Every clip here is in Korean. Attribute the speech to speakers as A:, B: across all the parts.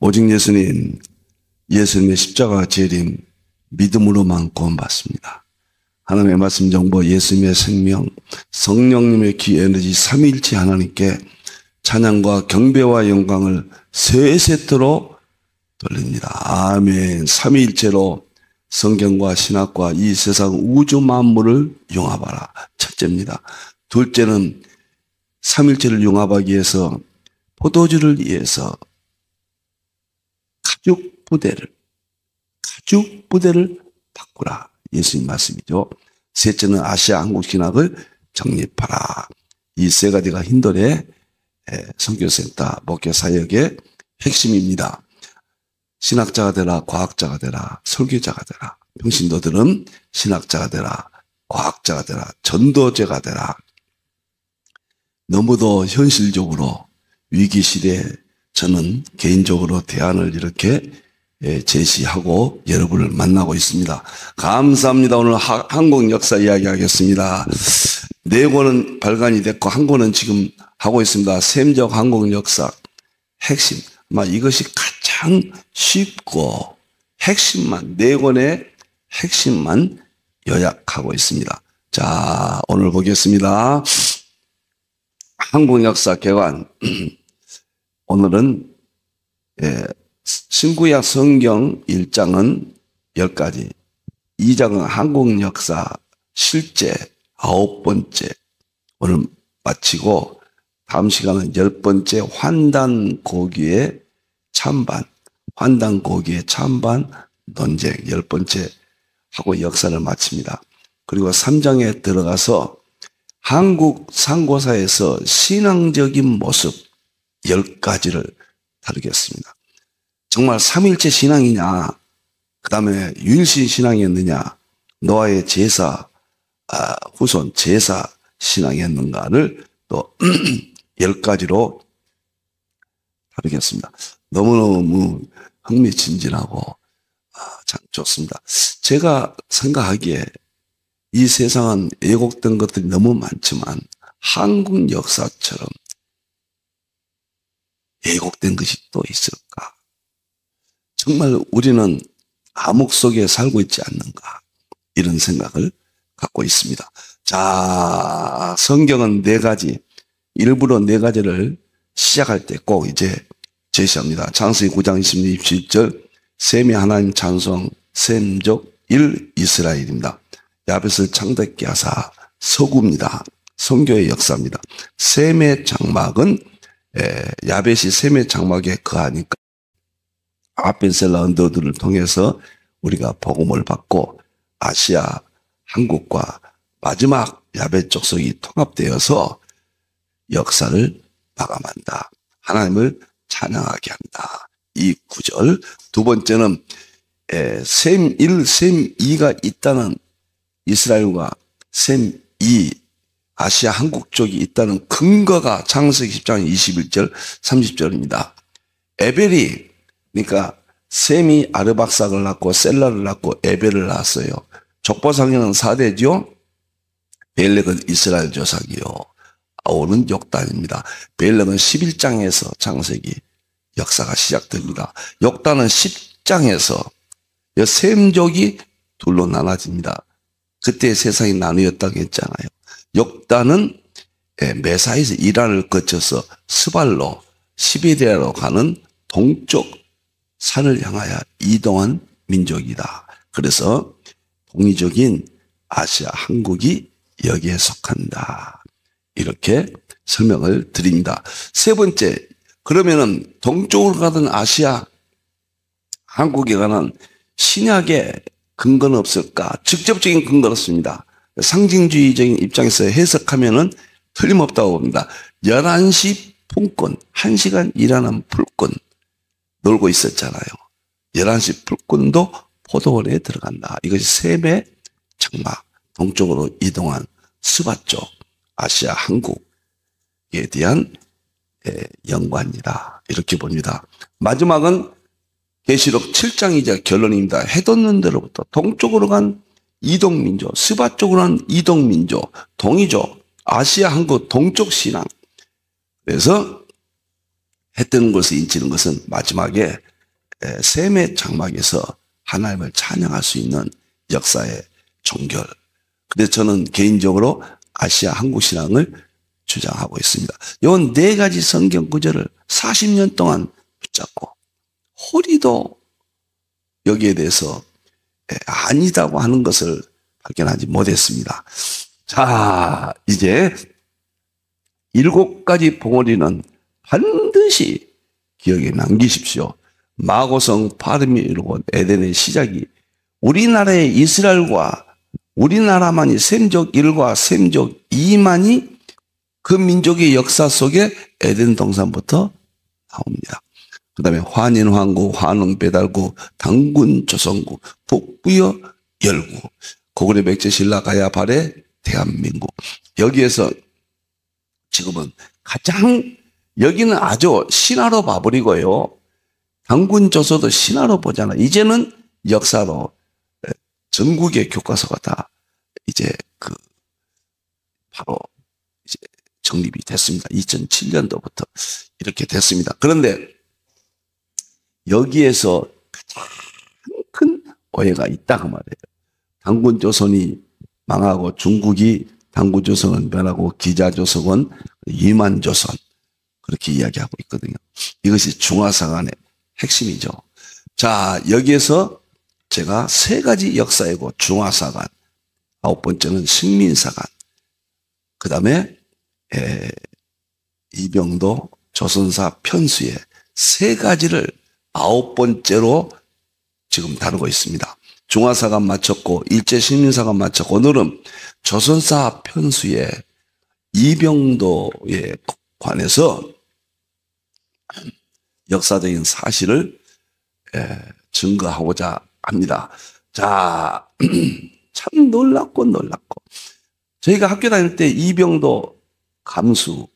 A: 오직 예수님, 예수님의 십자가 재림, 믿음으로만 구원받습니다. 하나님의 말씀 정보, 예수님의 생명, 성령님의 기 에너지 삼위일체 하나님께 찬양과 경배와 영광을 세 세트로 돌립니다. 아멘. 삼위일체로 성경과 신학과 이 세상 우주 만물을 융합하라. 첫째입니다. 둘째는 삼일체를 융합하기 위해서 포도주를 위해서 가죽 부대를 바꾸라. 예수님 말씀이죠. 셋째는 아시아 한국 신학을 정립하라. 이 세 가지가 힌돌의 선교센터 목회 사역의 핵심입니다. 신학자가 되라, 과학자가 되라, 설교자가 되라. 평신도들은 신학자가 되라, 과학자가 되라, 전도자가 되라. 너무도 현실적으로 위기시대에 저는 개인적으로 대안을 이렇게 제시하고 여러분을 만나고 있습니다. 감사합니다. 오늘 한국 역사 이야기 하겠습니다. 네 권은 발간이 됐고 한 권은 지금 하고 있습니다. 셈적 한국 역사 핵심. 아마 이것이 가장 쉽고 핵심만, 네 권의 핵심만 요약하고 있습니다. 자, 오늘 보겠습니다. 한국 역사 개관. 오늘은 신구약 성경 1장은 10가지, 2장은 한국 역사 실제 9번째 오늘 마치고 다음 시간은 10번째 환단고기의 찬반, 환단고기의 찬반 논쟁 10번째 하고 역사를 마칩니다. 그리고 3장에 들어가서 한국 상고사에서 신앙적인 모습 10가지를 다루겠습니다. 정말 삼일체 신앙이냐, 그 다음에 유일신 신앙이었느냐, 노아의 제사, 후손 제사 신앙이었는가를 또 10가지로 다루겠습니다. 너무너무 흥미진진하고 참 좋습니다. 제가 생각하기에 이 세상은 왜곡된 것들이 너무 많지만 한국 역사처럼 왜곡된 것이 또 있을까? 정말 우리는 암흑 속에 살고 있지 않는가? 이런 생각을 갖고 있습니다. 자, 성경은 4가지, 일부러 4가지를 시작할 때 꼭 이제 제시합니다. 창세기 9장 26, 27절, 셈이 하나님 찬송, 셈족 1 이스라엘입니다. 야벳을 창대케 하사 서구입니다. 선교의 역사입니다. 셈의 장막은 야벳이 셈의 장막에 거하니까 아벤셀라 언더들을 통해서 우리가 복음을 받고 아시아 한국과 마지막 야벳 족속이 통합되어서 역사를 마감한다. 하나님을 찬양하게 한다. 이 구절. 두 번째는 셈 1, 셈 2가 있다는 이스라엘과 셈 2, 아시아 한국 쪽이 있다는 근거가 창세기 10장 21절, 30절입니다. 에벨이, 그러니까 셈이 아르박삭을 낳고 셀라를 낳고 에벨을 낳았어요. 족보상에는 4대죠. 벨렉은 이스라엘 조상이요. 아오는 욕단입니다. 벨렉은 11장에서 창세기 역사가 시작됩니다. 욕단은 10장에서 셈족이 둘로 나눠집니다. 그때 세상이 나누었다고 했잖아요. 욕단은 메사에서 이란을 거쳐서 스발로 시베리아로 가는 동쪽 산을 향하여 이동한 민족이다. 그래서 동이적인 아시아 한국이 여기에 속한다. 이렇게 설명을 드립니다. 세 번째, 그러면은 동쪽으로 가던 아시아 한국에 관한 신약의 근거는 없을까? 직접적인 근거는 없습니다. 상징주의적인 입장에서 해석하면은 틀림없다고 봅니다. 11시 품권, 1시간 일하는 풀권 놀고 있었잖아요. 11시 풀권도 포도원에 들어간다. 이것이 셈의 장막, 동쪽으로 이동한 스바 쪽, 아시아 한국에 대한 연관이다. 이렇게 봅니다. 마지막은 계시록 7장이자 결론입니다. 해돋는 데로부터 동쪽으로 간 이동민족, 스바 쪽으로 간 이동민족, 동이족, 아시아 한국 동쪽 신앙. 그래서 해 뜨는 것을 인치는 것은 마지막에 셈의 장막에서 하나님을 찬양할 수 있는 역사의 종결. 그래서 저는 개인적으로 아시아 한국신앙을 주장하고 있습니다. 이 네 가지 성경 구절을 40년 동안 붙잡고 허리도 여기에 대해서 아니다고 하는 것을 발견하지 못했습니다. 자, 이제 7가지 봉오리는 반드시 기억에 남기십시오. 마고성 파르미 이루고 에덴의 시작이 우리나라의 이스라엘과 우리나라만이 셈적 1과 셈적 2만이 그 민족의 역사 속에 에덴 동산부터 나옵니다. 그 다음에 환인왕국, 환웅배달국, 당군 조선국, 북부여 열국, 고구려 백제 신라 가야 발해 대한민국. 여기에서 지금은 가장 여기는 아주 신화로 봐버리고요. 당군 조선도 신화로 보잖아. 이제는 역사로 전국의 교과서가 다 이제 바로 이제 정립이 됐습니다. 2007년도부터 이렇게 됐습니다. 그런데 여기에서 가장 큰 오해가 있다고 말해요. 당군조선이 망하고 중국이 당군조선은 변하고 기자조선은 이만조선 그렇게 이야기하고 있거든요. 이것이 중화사관의 핵심이죠. 자, 여기에서 제가 3가지 역사이고 중화사관, 9번째는 식민사관, 그 다음에 이병도 조선사 편수의 3가지를 9번째로 지금 다루고 있습니다. 중화사관 마쳤고 일제식민사관 마쳤고 오늘은 조선사 편수의 이병도에 관해서 역사적인 사실을 증거하고자 합니다. 자, 참 놀랍고 저희가 학교 다닐 때 이병도 감수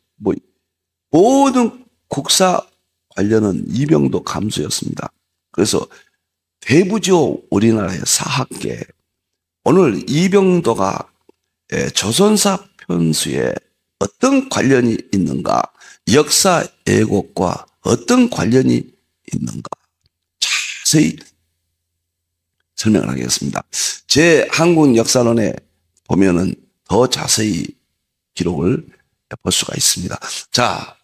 A: 모든 국사 관련은 이병도 감수였습니다. 그래서 대부지요 우리나라의 사학계 오늘 이병도가 조선사 편수에 어떤 관련이 있는가, 역사 왜곡과 어떤 관련이 있는가 자세히 설명을 하겠습니다. 제 한국역사론에 보면은 더 자세히 기록을 볼 수가 있습니다. 자,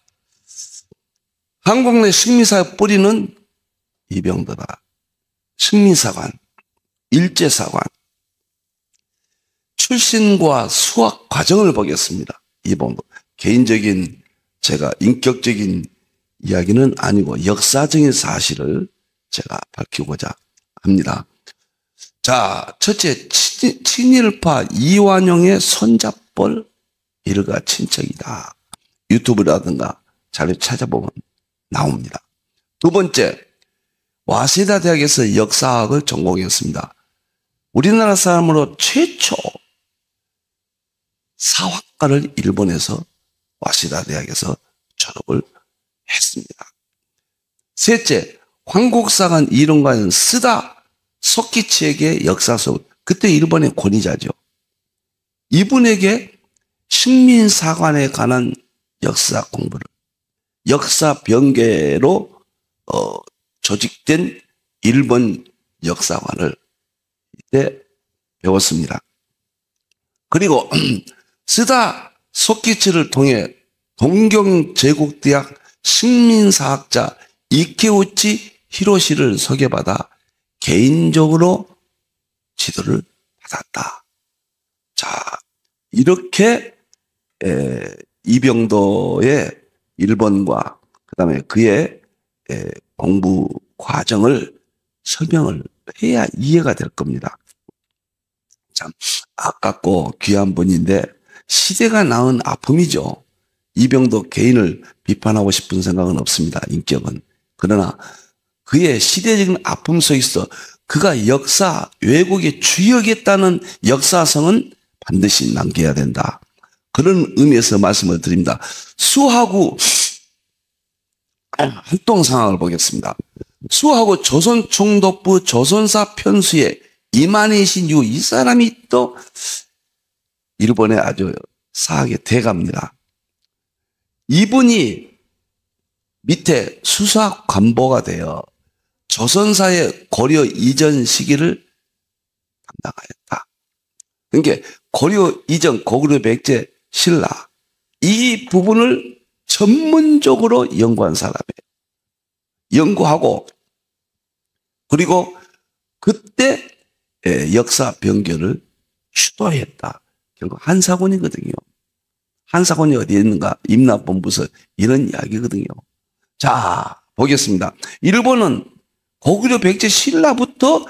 A: 한국 내 식민사의 뿌리는 이병도다. 식민사관, 일제사관, 출신과 수학 과정을 보겠습니다. 이병도. 개인적인 제가 인격적인 이야기는 아니고 역사적인 사실을 제가 밝히고자 합니다. 자, 첫째, 친일파 이완용의 손잡벌 일가 친척이다. 유튜브라든가 자료 찾아보면 나옵니다. 두 번째, 와세다 대학에서 역사학을 전공했습니다. 우리나라 사람으로 최초 사학과를 일본에서 와세다 대학에서 졸업을 했습니다. 셋째, 황국사관 이론가인 스다 소키치에게 역사서, 그때 일본의 권위자죠. 이분에게 식민사관에 관한 역사 공부를 역사 변계로 조직된 일본 역사관을 이때 배웠습니다. 그리고 스다 소키치를 통해 동경제국대학 식민사학자 이케우치 히로시를 소개받아 개인적으로 지도를 받았다. 자, 이렇게 이병도의 일본과 그다음에 그의 공부 과정을 설명을 해야 이해가 될 겁니다. 참 아깝고 귀한 분인데 시대가 낳은 아픔이죠. 이병도 개인을 비판하고 싶은 생각은 없습니다. 인격은. 그러나 그의 시대적인 아픔 속에서 그가 역사 왜곡에 주역했다는 역사성은 반드시 남겨야 된다. 그런 의미에서 말씀을 드립니다. 수하고 활동 상황을 보겠습니다. 수하고 조선총독부 조선사 편수에 이만희신 이후 이 사람이 또 일본의 아주 사학의 대가입니다. 이분이 밑에 수사 관보가 되어 조선사의 고려 이전 시기를 담당하였다. 그러니까 고려 이전 고구려 백제 신라 이 부분을 전문적으로 연구한 사람이에요. 연구하고 그리고 그때 역사 변결을 주도했다. 결국 한사군이거든요. 한사군이 어디에 있는가? 임나본부서 이런 이야기거든요. 자, 보겠습니다. 일본은 고구려 백제 신라부터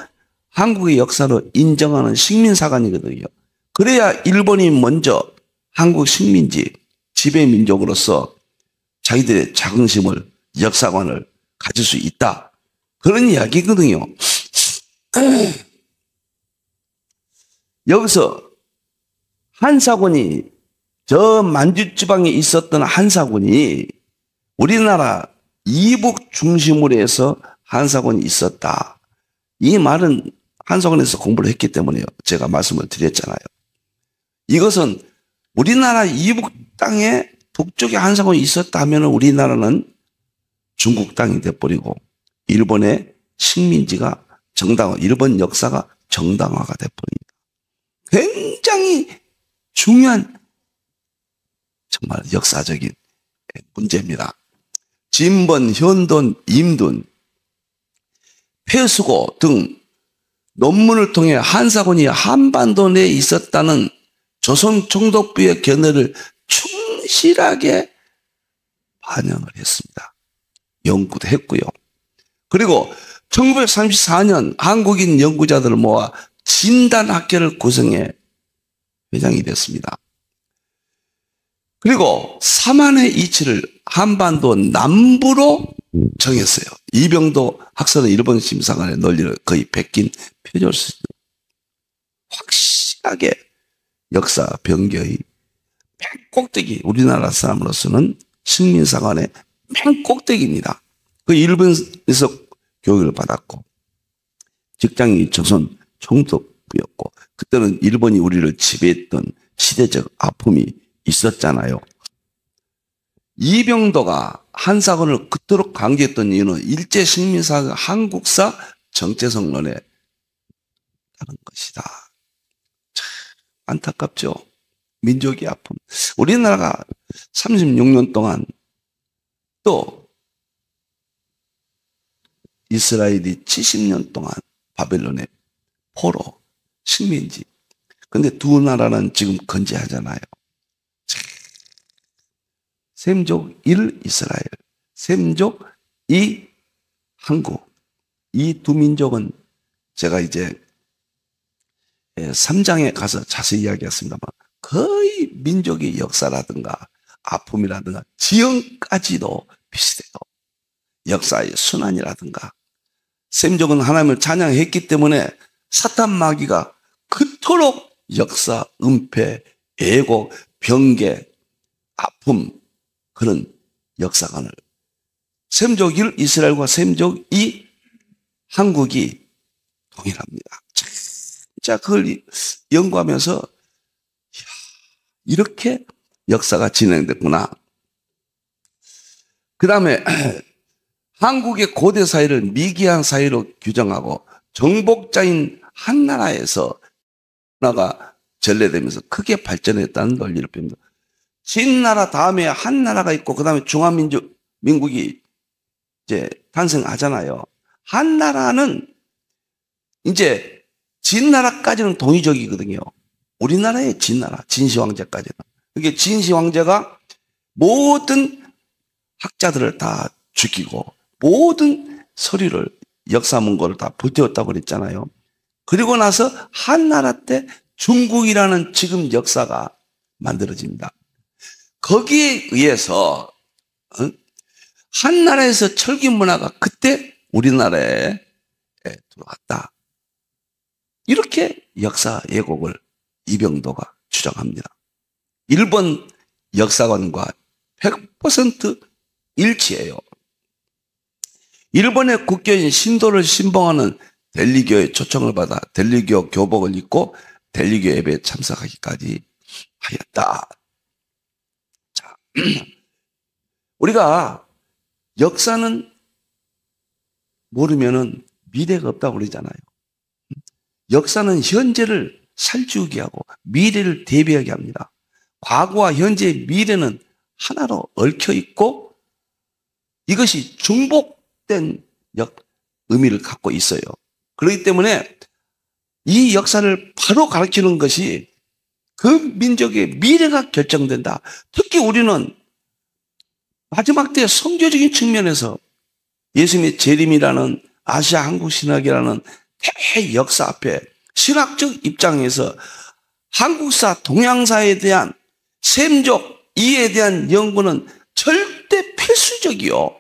A: 한국의 역사로 인정하는 식민사관이거든요. 그래야 일본이 먼저 한국 식민지 지배민족으로서 자기들의 자긍심을 역사관을 가질 수 있다. 그런 이야기거든요. 여기서 한사군이 저 만주지방에 있었던 한사군이 우리나라 이북 중심으로 해서 한사군이 있었다. 이 말은 한사군에서 공부를 했기 때문에 제가 말씀을 드렸잖아요. 이것은 우리나라 이북 땅에 북쪽에 한사군이 있었다면 우리나라는 중국 땅이 돼버리고 일본의 식민지가 일본 역사가 정당화가 돼버립니다. 굉장히 중요한 정말 역사적인 문제입니다. 진번, 현돈, 임돈, 폐수고 등 논문을 통해 한사군이 한반도 내에 있었다는 조선 총독부의 견해를 충실하게 반영을 했습니다. 연구도 했고요. 그리고 1934년 한국인 연구자들을 모아 진단학회를 구성해 회장이 됐습니다. 그리고 삼한의 이치를 한반도 남부로 정했어요. 이병도 학설은 일본 심사관의 논리를 거의 베낀 표절수죠. 확실하게 역사 변경의 맨꼭대기, 우리나라 사람으로서는 식민사관의 맨꼭대기입니다. 그 일본에서 교육을 받았고 직장이 조선 총독부였고 그때는 일본이 우리를 지배했던 시대적 아픔이 있었잖아요. 이병도가 한사관을 그토록 강조했던 이유는 일제 식민사가 한국사 정체성론에 따른 것이다. 참 안타깝죠. 민족의 아픔. 우리나라가 36년 동안 또 이스라엘이 70년 동안 바벨론의 포로, 식민지. 근데 두 나라는 지금 건재하잖아요. 셈족 1 이스라엘, 셈족 2 한국. 이 두 민족은 제가 이제 3장에 가서 자세히 이야기했습니다만 거의 민족의 역사라든가 아픔이라든가 지형까지도 비슷해요. 역사의 순환이라든가. 셈족은 하나님을 찬양했기 때문에 사탄 마귀가 그토록 역사, 은폐, 애곡, 병개, 아픔 그런 역사관을 셈족 1 이스라엘과 셈족 2 한국이 동일합니다. 진짜 그걸 연구하면서 이렇게 역사가 진행됐구나. 그 다음에 한국의 고대 사회를 미개한 사회로 규정하고 정복자인 한나라에서 나라가 전래되면서 크게 발전했다는 논리를 뺍니다. 진나라 다음에 한나라가 있고 그 다음에 중화민국이 이제 탄생하잖아요. 한나라는 이제 진나라까지는 동의적이거든요. 우리나라의 진나라, 진시황제까지는. 그게 진시황제가 모든 학자들을 다 죽이고 모든 서류를 역사 문고를 다 불태웠다고 그랬잖아요. 그리고 나서 한나라 때 중국이라는 지금 역사가 만들어집니다. 거기에 의해서 한나라에서 철기 문화가 그때 우리나라에 들어왔다. 이렇게 역사 예곡을 이병도가 주장합니다. 일본 역사관과 100% 일치해요. 일본의 국교인 신도를 신봉하는 델리교의 초청을 받아 델리교 교복을 입고 델리교 예배에 참석하기까지 하였다. 자, 우리가 역사는 모르면은 미래가 없다고 그러잖아요. 역사는 현재를 살찌우게 하고 미래를 대비하게 합니다. 과거와 현재의 미래는 하나로 얽혀 있고 이것이 중복된 의미를 갖고 있어요. 그렇기 때문에 이 역사를 바로 가르치는 것이 그 민족의 미래가 결정된다. 특히 우리는 마지막 때 성교적인 측면에서 예수님의 재림이라는 아시아 한국 신학이라는 대역사 앞에 신학적 입장에서 한국사, 동양사에 대한 셈적 이해에 대한 연구는 절대 필수적이요.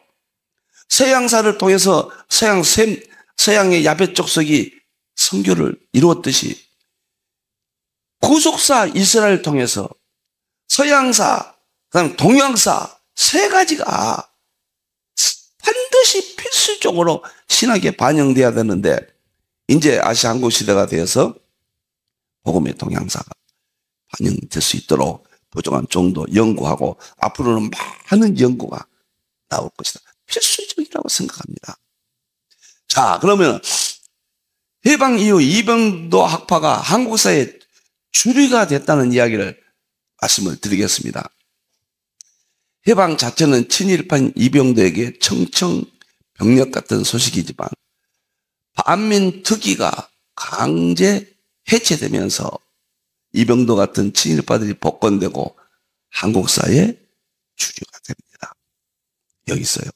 A: 서양사를 통해서 서양의 야베 족속이 선교를 이루었듯이 구속사 이스라엘을 통해서 서양사, 그다음 동양사 세 가지가 반드시 필수적으로 신학에 반영돼야 되는데 이제 아시아 한국 시대가 되어서 복음의 동양사가 반영될 수 있도록 부족한 정도 연구하고 앞으로는 많은 연구가 나올 것이다. 필수적이라고 생각합니다. 자, 그러면 해방 이후 이병도 학파가 한국사의 주류가 됐다는 이야기를 말씀을 드리겠습니다. 해방 자체는 친일파인 이병도에게 청청병력 같은 소식이지만 반민특위가 강제 해체되면서 이병도 같은 친일파들이 복권되고 한국사의 주류가 됩니다. 여기 있어요.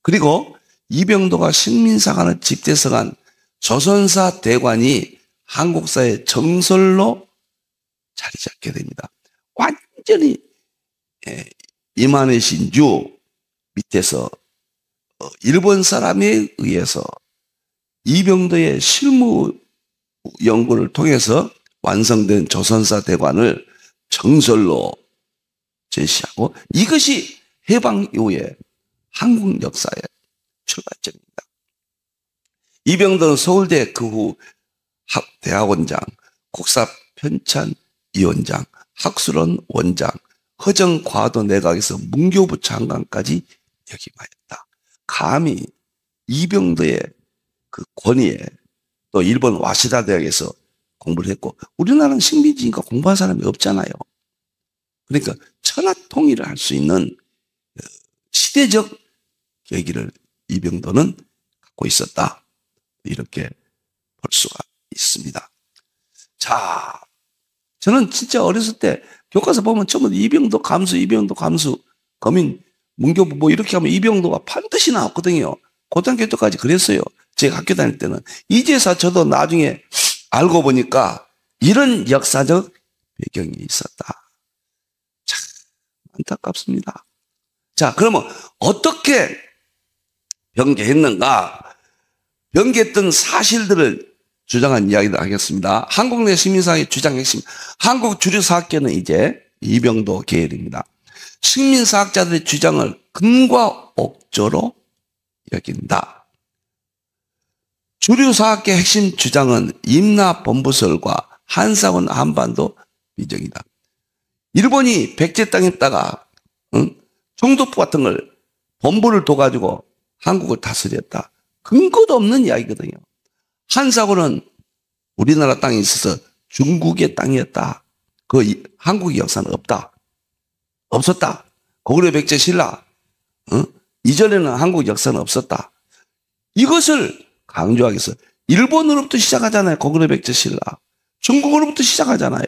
A: 그리고 이병도가 식민사관을 집대성한 조선사 대관이 한국사의 정설로 자리 잡게 됩니다. 완전히 이만희 신주 밑에서 일본 사람에 의해서 이병도의 실무 연구를 통해서 완성된 조선사 대관을 정설로 제시하고 이것이 해방 이후에 한국 역사의 출발점입니다. 이병도는 서울대 그 후 대학원장, 국사편찬위원장, 학술원 원장, 허정과도 내각에서 문교부 장관까지 역임하였다. 감히 이병도의 그 권위에 또 일본 와시다 대학에서 공부를 했고 우리나라는 식민지니까 공부한 사람이 없잖아요. 그러니까 천하 통일을 할 수 있는 시대적 계기를 이병도는 갖고 있었다. 이렇게 볼 수가 있습니다. 자, 저는 진짜 어렸을 때 교과서 보면 처음에 이병도 감수, 거민, 문교부 뭐 이렇게 하면 이병도가 반드시 나왔거든요. 고등학교 때까지 그랬어요. 제가 학교 다닐 때는. 이제서 저도 나중에 알고 보니까 이런 역사적 배경이 있었다. 참 안타깝습니다. 자, 그러면 어떻게 변개했는가? 변개했던 사실들을 주장한 이야기를 하겠습니다. 한국 내 식민사학의 주장 핵심. 한국 주류사학계는 이제 이병도 계열입니다. 식민사학자들의 주장을 근과 옥조로 여긴다. 주류사학계 핵심 주장은 임나본부설과 한사원 한반도 비정이다. 일본이 백제 땅에다가 총독부 같은 걸 본부를 둬가지고 한국을 다스렸다. 근거도 없는 이야기거든요. 한사원은 우리나라 땅에 있어서 중국의 땅이었다. 그 한국의 역사는 없다. 없었다. 고구려 백제 신라 이전에는 한국 역사는 없었다. 이것을 강조하기 위해서 일본으로부터 시작하잖아요. 고구려 백제 신라. 중국으로부터 시작하잖아요.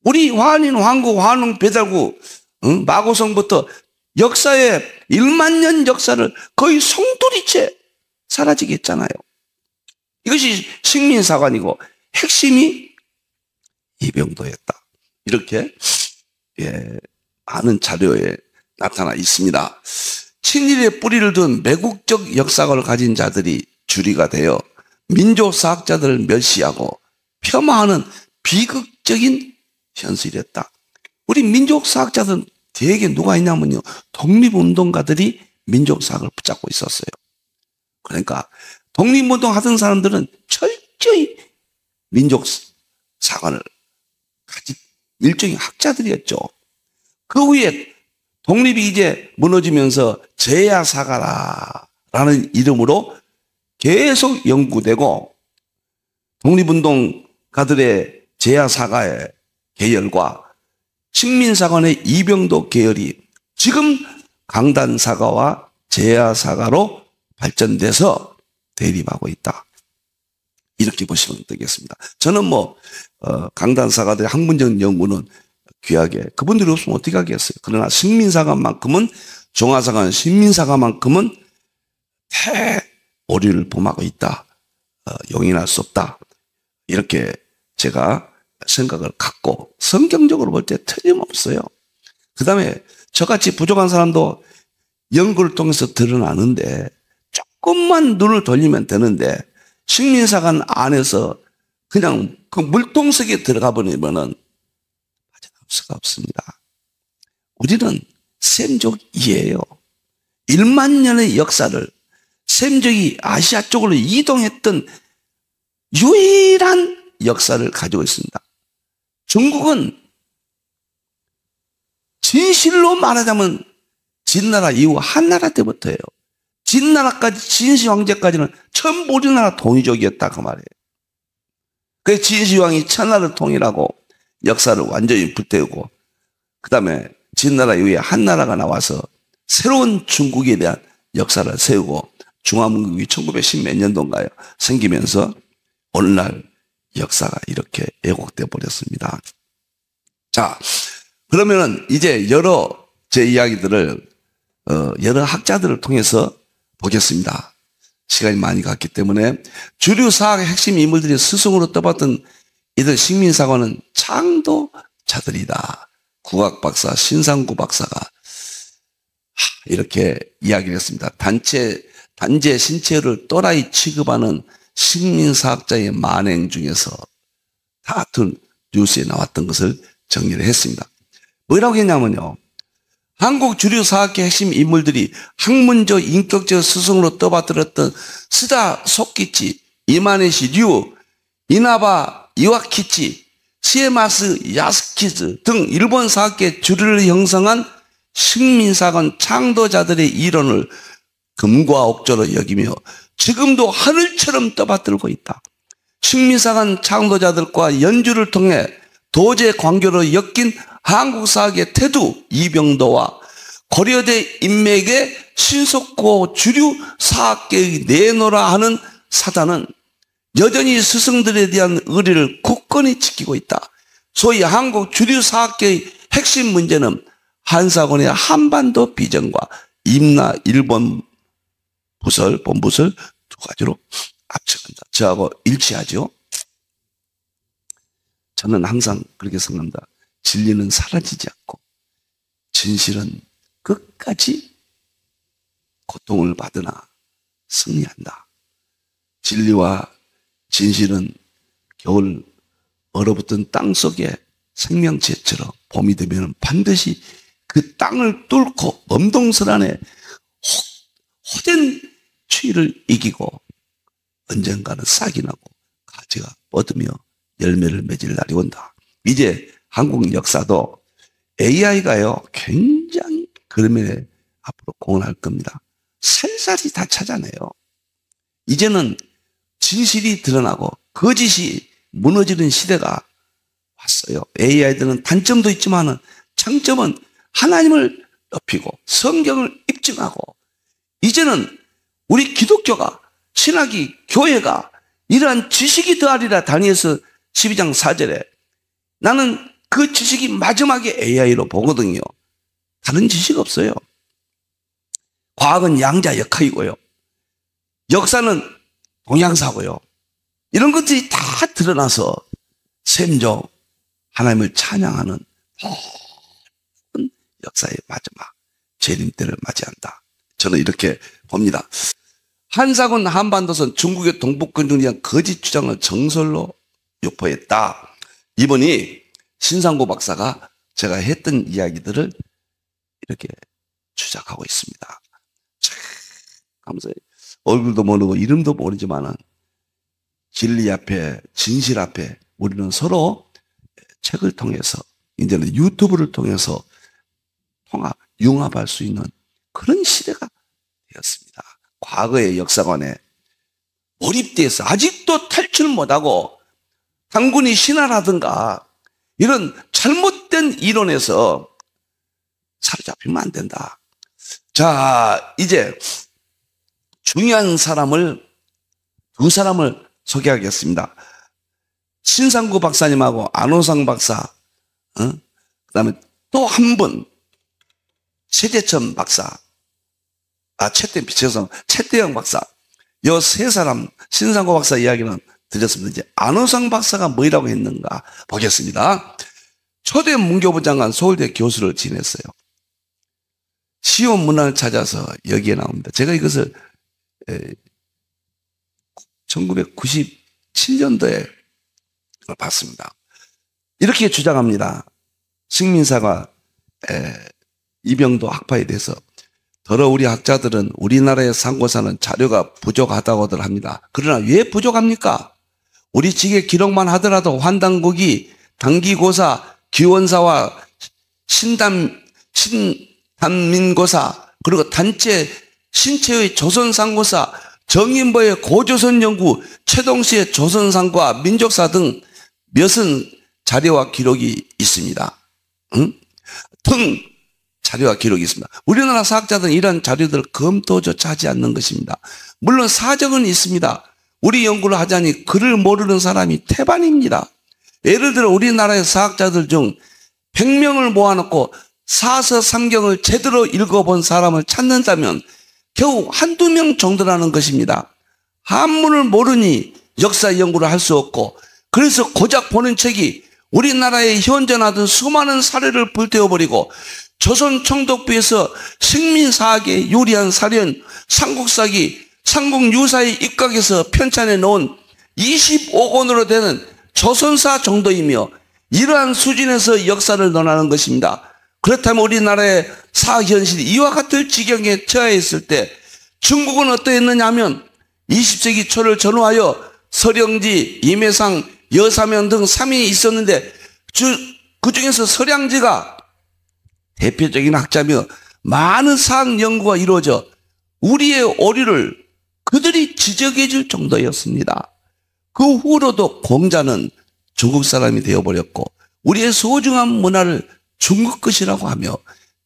A: 우리 화한인 황국, 화농, 배달구, 마고성부터 역사의 1만 년 역사를 거의 송두리째 사라지게 했잖아요. 이것이 식민사관이고 핵심이 이병도였다. 이렇게 많은 자료에 나타나 있습니다. 친일의 뿌리를 둔 매국적 역사관을 가진 자들이 주리가 되어 민족사학자들을 멸시하고 폄하하는 비극적인 현실이었다. 우리 민족사학자들은 대개 누가 있냐면요. 독립운동가들이 민족사학을 붙잡고 있었어요. 그러니까 독립운동 하던 사람들은 철저히 민족사관을 가진 일종의 학자들이었죠. 그 후에 독립이 이제 무너지면서 제야사가라라고 이름으로 계속 연구되고 독립운동가들의 제야사가의 계열과 식민사관의 이병도 계열이 지금 강단사가와 제야사가로 발전돼서 대립하고 있다. 이렇게 보시면 되겠습니다. 저는 강단사가들의 학문적 연구는 귀하게 그분들이 없으면 어떻게 하겠어요. 그러나 식민사관만큼은 종화사관, 식민사관만큼은 대오류를 범하고 있다. 용인할 수 없다. 이렇게 제가 생각을 갖고 성경적으로 볼 때 틀림없어요. 그 다음에 저같이 부족한 사람도 연구를 통해서 드러나는데 조금만 눈을 돌리면 되는데 식민사관 안에서 그냥 그 물통속에 들어가 버리면은 빠져나올 수가 없습니다. 우리는 셈족이에요. 1만 년의 역사를 셈족이 아시아 쪽으로 이동했던 유일한 역사를 가지고 있습니다. 중국은 진실로 말하자면 진나라 이후 한나라 때부터예요. 진나라까지, 진시황제까지는 전부 우리나라 동이족이었다 그 말이에요. 그래서 진시황이 천하를 통일하고 역사를 완전히 불태우고 그 다음에 진나라 이후에 한나라가 나와서 새로운 중국에 대한 역사를 세우고 중화민국이 1910 몇 년도인가요? 생기면서 오늘날 역사가 이렇게 왜곡돼 버렸습니다. 자, 그러면은 이제 여러 제 이야기들을 여러 학자들을 통해서 보겠습니다. 시간이 많이 갔기 때문에 주류 사학의 핵심 인물들이 스승으로 떠받던 이들 식민사관은 창도자들이다. 국악박사 신상구 박사가 이렇게 이야기를 했습니다. 단재 신체를 또라이 취급하는 식민사학자의 만행 중에서 다 같은 뉴스에 나왔던 것을 정리를 했습니다. 뭐라고 했냐면요. 한국 주류 사학계 핵심 인물들이 학문적 인격적 스승으로 떠받들었던 스다 소키치, 이마네시 류, 이나바 이와키치, 시에마스 야스키즈 등 일본 사학계 주류를 형성한 식민사관 창도자들의 이론을 금과 옥조로 여기며 지금도 하늘처럼 떠받들고 있다. 식민사관 창도자들과 연주를 통해 도제 관계로 엮인 한국 사학의 태두 이병도와 고려대 인맥의 신석고 주류 사학계의 내노라 하는 사단은 여전히 스승들에 대한 의리를 굳건히 지키고 있다. 소위 한국 주류 사학계의 핵심 문제는 한사관의 한반도 비전과 임나 일본 본부설 두 가지로 합쳐간다. 저하고 일치하죠. 저는 항상 그렇게 생각합니다. 진리는 사라지지 않고 진실은 끝까지 고통을 받으나 승리한다. 진리와 진실은 겨울 얼어붙은 땅 속에 생명체처럼 봄이 되면 반드시 그 땅을 뚫고 엄동설 안에 호된 추위를 이기고 언젠가는 싹이 나고 가지가 뻗으며 열매를 맺을 날이 온다. 이제 한국 역사도 AI가요 굉장히 그러면 앞으로 공헌할 겁니다. 살살이 다 찾아내요. 이제는 진실이 드러나고 거짓이 무너지는 시대가 왔어요. AI들은 단점도 있지만 장점은 하나님을 높이고 성경을 입증하고 이제는 우리 기독교가 신학이 교회가 이러한 지식이 더하리라 다니엘서 12장 4절에 나는 그 지식이 마지막에 AI로 보거든요. 다른 지식 없어요. 과학은 양자 역학이고요. 역사는 동양사고요. 이런 것들이 다 드러나서 셈족 하나님을 찬양하는 모든 역사의 마지막 재림 때를 맞이한다. 저는 이렇게 봅니다. 한사군 한반도선 중국의 동북권중에 대한 거짓 주장을 정설로 유포했다. 이번이 신상구 박사가 제가 했던 이야기들을 이렇게 주장하고 있습니다. 하면서 얼굴도 모르고 이름도 모르지만은 진리 앞에 진실 앞에 우리는 서로 책을 통해서 이제는 유튜브를 통해서 융합할 수 있는 그런 시대가 되었습니다. 과거의 역사관에 몰입돼서 아직도 탈출 못하고 당군이 신화라든가 이런 잘못된 이론에서 사로잡히면 안 된다. 자, 이제 중요한 사람을 두 사람을 소개하겠습니다. 신상구 박사님하고 안호상 박사, 그다음에 또 한 분 최대천 박사, 최대영 박사. 요 세 사람 신상구 박사 이야기는 드렸습니다. 이제 안호상 박사가 뭐라고 했는가 보겠습니다. 초대 문교부 장관 서울대 교수를 지냈어요. 시온 문화를 찾아서 여기에 나옵니다. 제가 이것을 1997년도에 봤습니다. 이렇게 주장합니다. 식민사가 이병도 학파에 대해서 더러 우리 학자들은 우리나라의 상고사는 자료가 부족하다고들 합니다. 그러나 왜 부족합니까? 우리 직의 기록만 하더라도 환단고기, 단기고사, 기원사와 단민고사, 그리고 단체 신체의 조선상고사, 정인보의 고조선 연구, 최동시의 조선상과 민족사 등 몇은 자료와 기록이 있습니다. 등 자료와 기록이 있습니다. 우리나라 사학자들은 이런 자료들을 검토조차 하지 않는 것입니다. 물론 사정은 있습니다. 우리 연구를 하자니 글을 모르는 사람이 태반입니다. 예를 들어 우리나라의 사학자들 중 100명을 모아놓고 사서 삼경을 제대로 읽어본 사람을 찾는다면 겨우 한두 명 정도라는 것입니다. 한문을 모르니 역사 연구를 할 수 없고, 그래서 고작 보는 책이 우리나라에 현존하던 수많은 사례를 불태워버리고 조선 총독부에서 식민사학에 유리한 사련 삼국사기, 삼국유사에 입각해서 편찬해 놓은 25권으로 되는 조선사 정도이며 이러한 수준에서 역사를 논하는 것입니다. 그렇다면 우리나라의 사학현실이 이와 같을 지경에 처해 있을 때 중국은 어떠했느냐 하면 20세기 초를 전후하여 서령지, 임해상, 여사면 등 3인이 있었는데 그 중에서 서량지가 대표적인 학자며 많은 사학 연구가 이루어져 우리의 오류를 그들이 지적해 줄 정도였습니다. 그 후로도 공자는 중국 사람이 되어버렸고 우리의 소중한 문화를 중국 것이라고 하며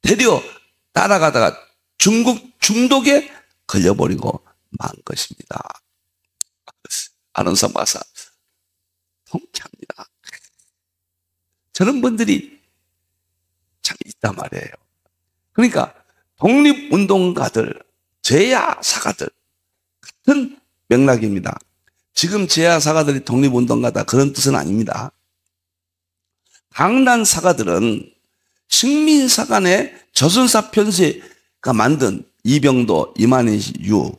A: 되려 따라가다가 중국 중독에 걸려버리고 만 것입니다. 안원상 박사 통쾌합니다. 저런 분들이 참 있단 말이에요. 그러니까 독립운동가들, 제야사가들 같은 맥락입니다. 지금 제야사가들이 독립운동가다 그런 뜻은 아닙니다. 강난 사가들은 식민사관의 조선사 편세가 만든 이병도, 이만희, 유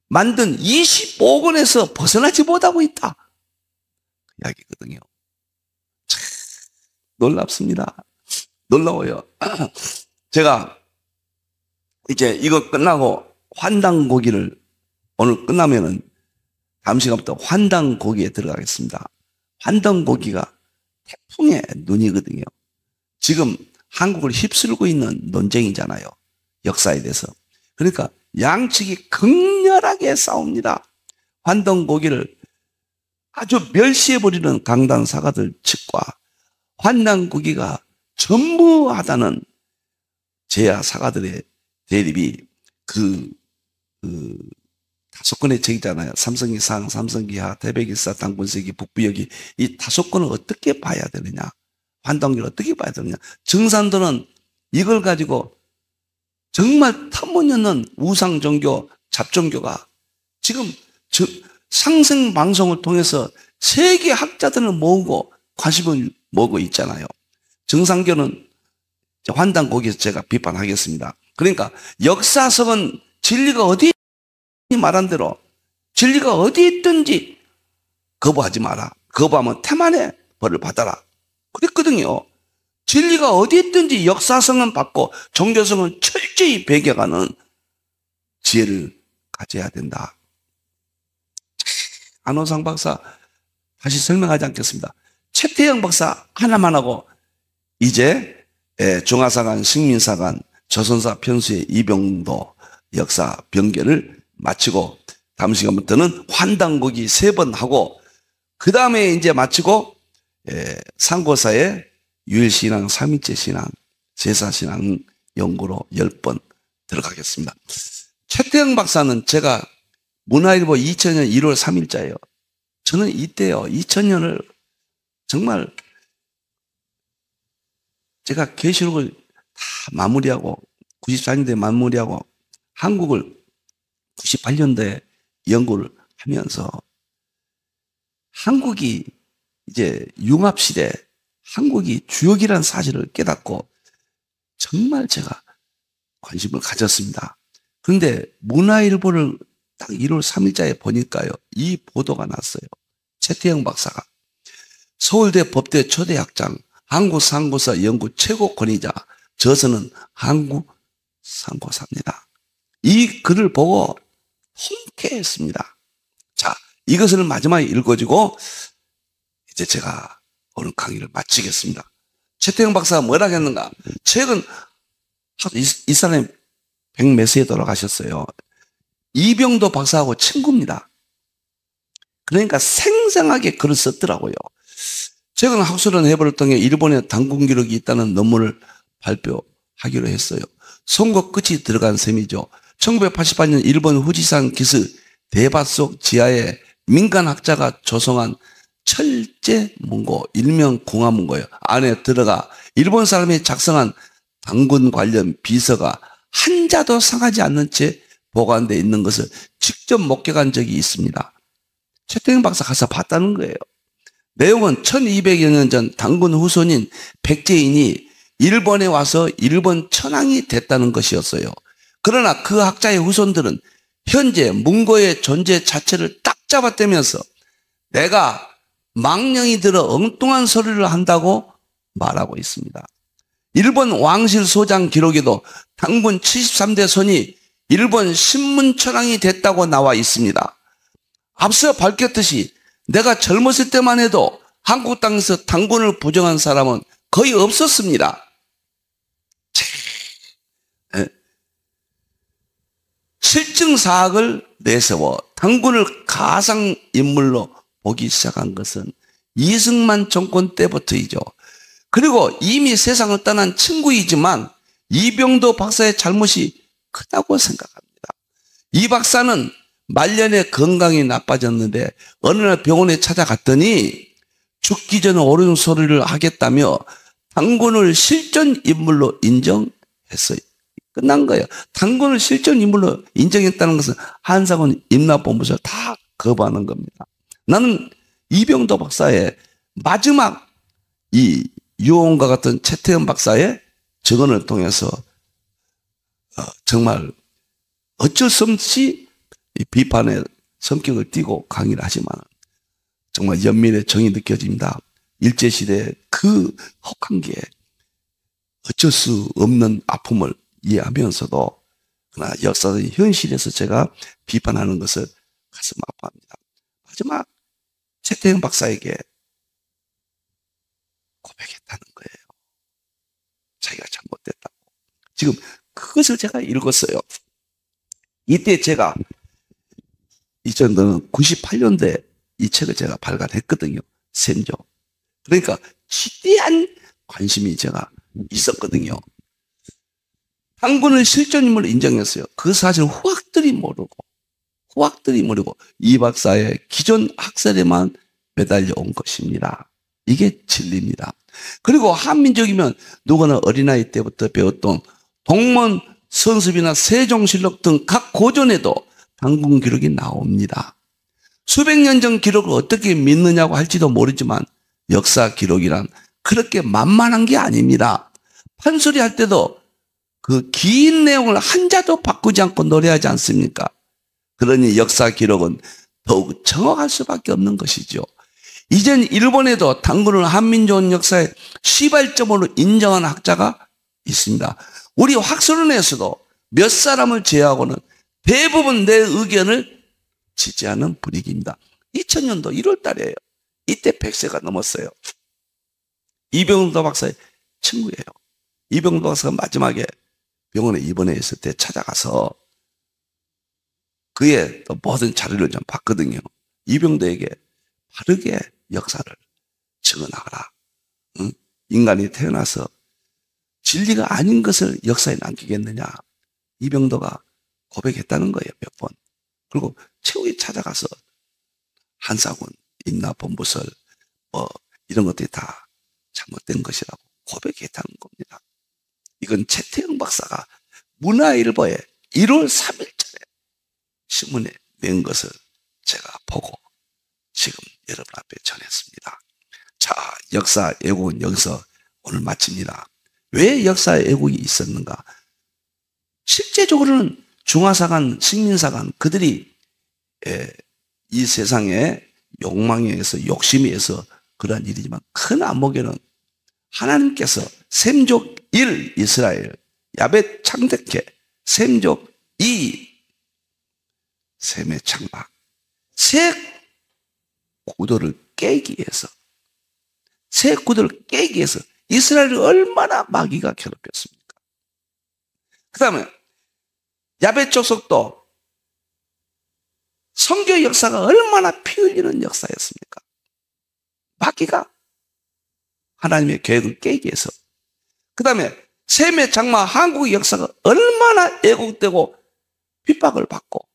A: 만든 25권에서 벗어나지 못하고 있다. 그 이야기거든요. 참 놀랍습니다. 놀라워요. 제가 이제 이거 끝나고 환단고기를 오늘 끝나면은 다음 시간부터 환단고기에 들어가겠습니다. 환단고기가 태풍의 눈이거든요. 지금 한국을 휩쓸고 있는 논쟁이잖아요. 역사에 대해서. 그러니까 양측이 극렬하게 싸웁니다. 환단고기를 아주 멸시해버리는 강단 사가들 측과 환단고기가 전무하다는 제야 사가들의 대립이 그 5권의 책이잖아요. 삼성기상, 삼성기하, 태백일사, 당군세기, 북부여기 이 5권을 어떻게 봐야 되느냐, 환단고기를 어떻게 봐야 되느냐. 정산도는 이걸 가지고 정말 터무니없는 우상종교, 잡종교가 지금 상생방송을 통해서 세계 학자들을 모으고 관심을 모으고 있잖아요. 정상교는 환단고기에서 제가 비판하겠습니다. 그러니까 역사성은 진리가 어디 말한 대로 진리가 어디 있든지 거부하지 마라. 거부하면 태만의 벌을 받아라. 그랬거든요. 진리가 어디 있든지 역사성은 받고 종교성은 철저히 배격하는 지혜를 가져야 된다. 안호상 박사 다시 설명하지 않겠습니다. 최태영 박사 하나만 하고 이제 중화사관, 식민사관, 조선사 편수의 이병도 역사 변개를 마치고 다음 시간부터는 환단고기 3번 하고 그 다음에 이제 마치고 상고사의 유일신앙, 3일째 신앙, 제사신앙 연구로 10번 들어가겠습니다. 최태영 박사는 제가 문화일보 2000년 1월 3일자예요. 저는 이때요, 2000년을 정말 제가 계시록을 다 마무리하고 94년도에 마무리하고 한국을 98년도에 연구를 하면서 한국이 이제 융합시대, 한국이 주역이라는 사실을 깨닫고 정말 제가 관심을 가졌습니다. 그런데 문화일보를 딱 1월 3일자에 보니까요, 이 보도가 났어요. 최태영 박사가 서울대 법대 초대학장, 한국상고사 연구 최고 권위자, 저서는 한국상고사입니다. 이 글을 보고 통쾌했습니다. 자, 이것을 마지막에 읽어주고 이제 제가 오늘 강의를 마치겠습니다. 최태영 박사가 뭐라 했는가? 최근 이 사람이 100몇 세에 돌아가셨어요. 이병도 박사하고 친구입니다. 그러니까 생생하게 글을 썼더라고요. 최근 학술원 해부를 통해 일본의 단군 기록이 있다는 논문을 발표하기로 했어요. 송곳 끝이 들어간 셈이죠. 1988년 일본 후지산 기슭 대밭속 지하에 민간학자가 조성한 철제 문고, 일명 공화문고예요. 안에 들어가 일본 사람이 작성한 단군 관련 비서가 한자도 상하지 않는 채 보관되어 있는 것을 직접 목격한 적이 있습니다. 최태영 박사 가서 봤다는 거예요. 내용은 1200여 년 전 단군 후손인 백제인이 일본에 와서 일본 천황이 됐다는 것이었어요. 그러나 그 학자의 후손들은 현재 문고의 존재 자체를 딱 잡아떼면서 내가 망령이 들어 엉뚱한 소리를 한다고 말하고 있습니다. 일본 왕실 소장 기록에도 단군 73대 손이 일본 신문천황이 됐다고 나와 있습니다. 앞서 밝혔듯이 내가 젊었을 때만 해도 한국 땅에서 단군을 부정한 사람은 거의 없었습니다. 실증사학을 내세워 단군을 가상인물로 보기 시작한 것은 이승만 정권 때부터이죠. 그리고 이미 세상을 떠난 친구이지만 이병도 박사의 잘못이 크다고 생각합니다. 이 박사는 말년에 건강이 나빠졌는데 어느 날 병원에 찾아갔더니 죽기 전에 옳은 소리를 하겠다며 단군을 실존 인물로 인정했어요. 끝난 거예요. 단군을 실존 인물로 인정했다는 것은 한상훈 임납본부에서 다 거부하는 겁니다. 나는 이병도 박사의 마지막 이 유언과 같은 최태원 박사의 증언을 통해서 정말 어쩔 수 없이 비판의 성격을 띠고 강의를 하지만 정말 연민의 정이 느껴집니다. 일제시대의 그 혹한기에 어쩔 수 없는 아픔을 이해하면서도 그러나 역사의 현실에서 제가 비판하는 것을 가슴 아파합니다. 마지막 최태영 박사에게 고백했다는 거예요. 자기가 잘못됐다고. 지금 그것을 제가 읽었어요. 이때 제가 98년도에 이 책을 제가 발간했거든요. 센조. 그러니까 지대한 관심이 제가 있었거든요. 단군을 실존인물로 인정했어요. 그 사실 후학들이 모르고 이 박사의 기존 학설에만 매달려 온 것입니다. 이게 진리입니다. 그리고 한민족이면 누구나 어린아이 때부터 배웠던 동문, 선습이나 세종실록 등 각 고전에도 단군 기록이 나옵니다. 수백 년 전 기록을 어떻게 믿느냐고 할지도 모르지만 역사 기록이란 그렇게 만만한 게 아닙니다. 판소리 할 때도 그 긴 내용을 한자도 바꾸지 않고 노래하지 않습니까? 그러니 역사 기록은 더욱 정확할 수밖에 없는 것이죠. 이젠 일본에도 단군을 한민족 역사의 시발점으로 인정한 학자가 있습니다. 우리 학술원에서도 몇 사람을 제외하고는 대부분 내 의견을 지지하는 분위기입니다. 2000년도 1월 달이에요. 이때 100세가 넘었어요. 이병도 박사의 친구예요. 이병도 박사가 마지막에 병원에 입원해 있을 때 찾아가서 그의 또 모든 자료를 좀 봤거든요. 이병도에게 바르게 역사를 적어나가라. 응? 인간이 태어나서 진리가 아닌 것을 역사에 남기겠느냐. 이병도가 고백했다는 거예요. 몇 번. 그리고 최후에 찾아가서 한사군, 임나본부설 이런 것들이 다 잘못된 것이라고 고백했다는 겁니다. 이건 최태영 박사가 문화일보에 1월 3일절에 신문에 낸 것을 제가 보고 지금 여러분 앞에 전했습니다. 자, 역사 왜곡은 여기서 오늘 마칩니다. 왜 역사 왜곡이 있었는가? 실제적으로는 중화사관, 식민사관 그들이 이 세상에 욕망에 의해서 욕심에 의해서 그러한 일이지만 큰 안목에는 하나님께서 셈족 1 이스라엘 야벳 창대케 셈족 2 셈의 장막 새 구도를 깨기 위해서 새 구도를 깨기 위해서 이스라엘을 얼마나 마귀가 괴롭혔습니까? 그 다음에 야벳 족속도 선교 역사가 얼마나 피 흘리는 역사였습니까? 마귀가 하나님의 계획을 깨기 위해서. 그 다음에 셈의 장막 한국의 역사가 얼마나 왜곡되고 핍박을 받고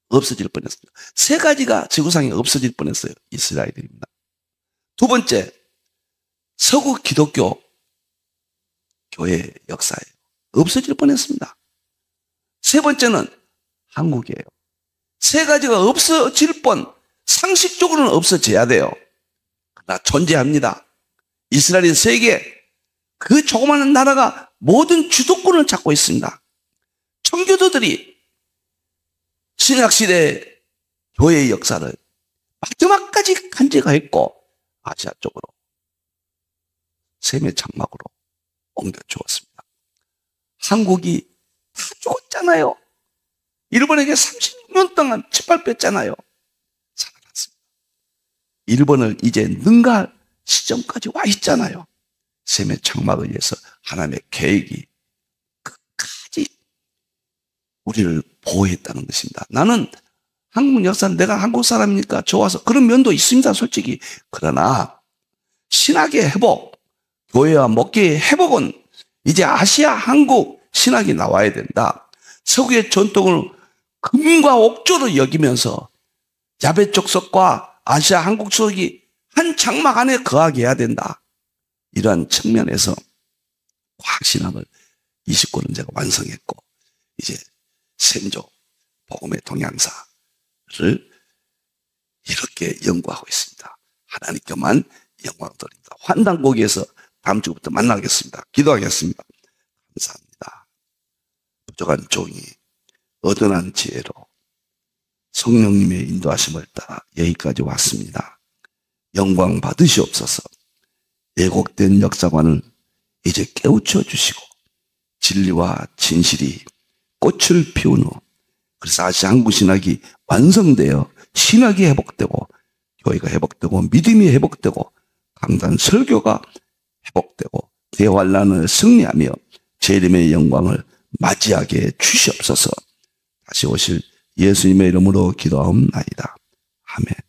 A: 없어질 뻔했습니다. 세 가지가 지구상에 없어질 뻔했어요. 이스라엘입니다. 두 번째, 서구 기독교 교회 역사예요. 없어질 뻔했습니다. 세 번째는 한국이에요. 세 가지가 없어질 뻔, 상식적으로는 없어져야 돼요. 그러나 존재합니다. 이스라엘이 세계 그 조그마한 나라가 모든 주도권을 잡고 있습니다. 청교도들이 신약시대 교회의 역사를 마지막까지 간직했고 아시아 쪽으로 셈의 장막으로 옮겨주었습니다. 한국이 다 죽었잖아요. 일본에게 36년 동안 짓밟 뺐잖아요. 살아났습니다. 일본을 이제 능가할 시점까지 와 있잖아요. 셈의 장막을 위해서 하나님의 계획이 끝까지 우리를 보호했다는 것입니다. 나는 한국 역사는 내가 한국 사람이니까 좋아서 그런 면도 있습니다. 솔직히. 그러나 신학의 회복, 교회와 목회의 회복은 이제 아시아 한국 신학이 나와야 된다. 서구의 전통을 금과 옥조로 여기면서 야벳 족속과 아시아 한국 족속이 한 장막 안에 거하게 해야 된다. 이러한 측면에서 과학신학을 29년 제가 완성했고 이제 셈족 복음의 동향사를 이렇게 연구하고 있습니다. 하나님께만 영광 드립니다. 환단고기에서 다음 주부터 만나겠습니다. 기도하겠습니다. 감사합니다. 부족한 종이 어둔한 지혜로 성령님의 인도하심을 따라 여기까지 왔습니다. 영광 받으시옵소서. 왜곡된 역사관을 이제 깨우쳐 주시고 진리와 진실이 꽃을 피운 후 그래서 아시아 한국 신학이 완성되어 신학이 회복되고 교회가 회복되고 믿음이 회복되고 강단 설교가 회복되고 대환란을 승리하며 재림의 영광을 맞이하게 주시옵소서. 다시 오실 예수님의 이름으로 기도하옵나이다. 아멘.